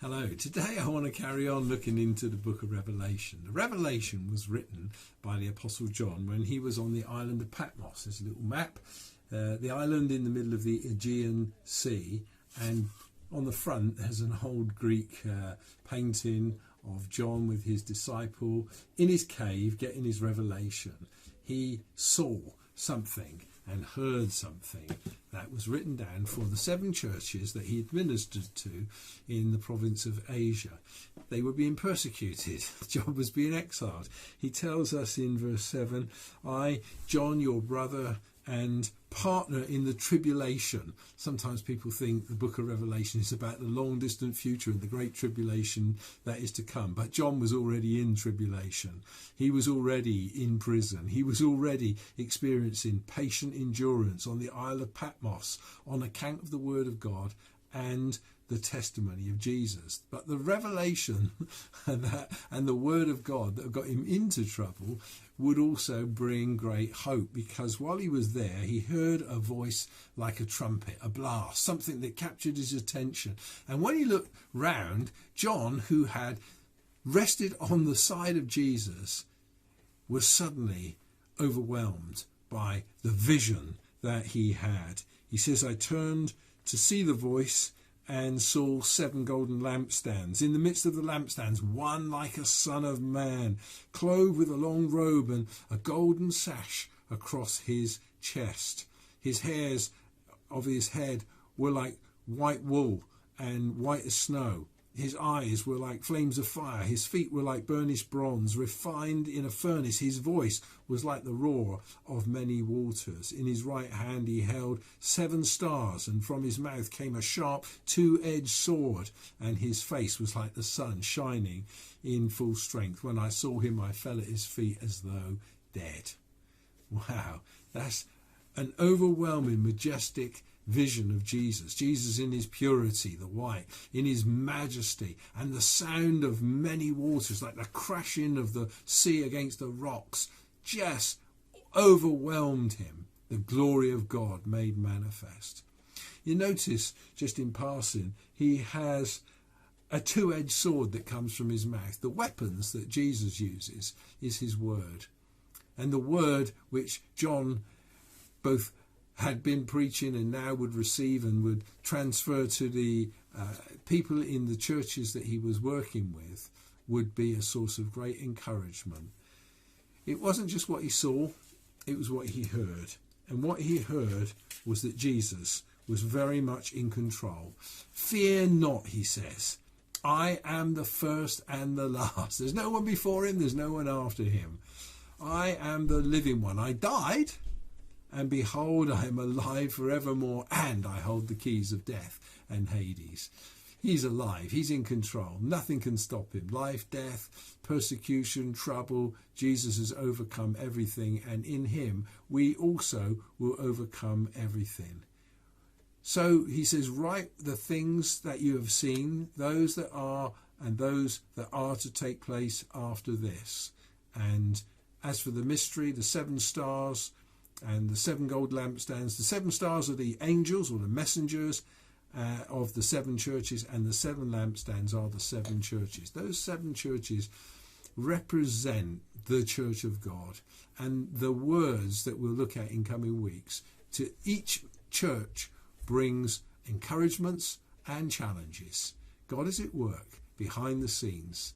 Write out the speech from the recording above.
Hello, today I want to carry on looking into the book of Revelation. The Revelation was written by the Apostle John when he was on the island of Patmos. There's a little map, the island in the middle of the Aegean Sea, and on the front there's an old Greek painting of John with his disciple in his cave getting his revelation. He saw something and heard something that was written down for the 7 churches that he administered to in the province of Asia. They were being persecuted. John was being exiled. He tells us in verse 7, I, John, your brother and partner in the tribulation. Sometimes people think the book of Revelation is about the long distant future and the great tribulation that is to come. But John was already in tribulation. He was already in prison. He was already experiencing patient endurance on the Isle of Patmos on account of the word of God and the testimony of Jesus. But the revelation and the word of God that got him into trouble would also bring great hope, because while he was there he heard a voice like a trumpet, a blast, something that captured his attention. And when he looked round, John, who had rested on the side of Jesus, was suddenly overwhelmed by the vision that he had. He says, I turned to see the voice and saw 7 golden lampstands. In the midst of the lampstands, one like a son of man, clothed with a long robe and a golden sash across his chest. His hairs of his head were like white wool and white as snow. His eyes were like flames of fire. His feet were like burnished bronze, refined in a furnace. His voice was like the roar of many waters. In his right hand he held 7 stars, and from his mouth came a sharp 2-edged sword, and his face was like the sun shining in full strength. When I saw him, I fell at his feet as though dead. Wow, that's an overwhelming, majestic vision of Jesus. Jesus in his purity, the white, in his majesty, and the sound of many waters, like the crashing of the sea against the rocks, just overwhelmed him. The glory of God made manifest. You notice, just in passing, he has a 2-edged sword that comes from his mouth. The weapons that Jesus uses is his word. And the word which John both had been preaching and now would receive and would transfer to the people in the churches that he was working with would be a source of great encouragement. It wasn't just what he saw, it was what he heard. And what he heard was that Jesus was very much in control. Fear not, he says. I am the first and the last. There's no one before him, there's no one after him. I am the living one. I died, and behold, I am alive forevermore, and I hold the keys of death and Hades. He's alive. He's in control. Nothing can stop him. Life, death, persecution, trouble. Jesus has overcome everything, and in him we also will overcome everything. So he says, write the things that you have seen, those that are and those that are to take place after this. And as for the mystery, the 7 stars and the 7 gold lampstands, the 7 stars are the angels or the messengers of the 7 churches, and the 7 lampstands are the 7 churches. Those 7 churches represent the church of God, and the words that we'll look at in coming weeks to each church brings encouragements and challenges. God is at work behind the scenes.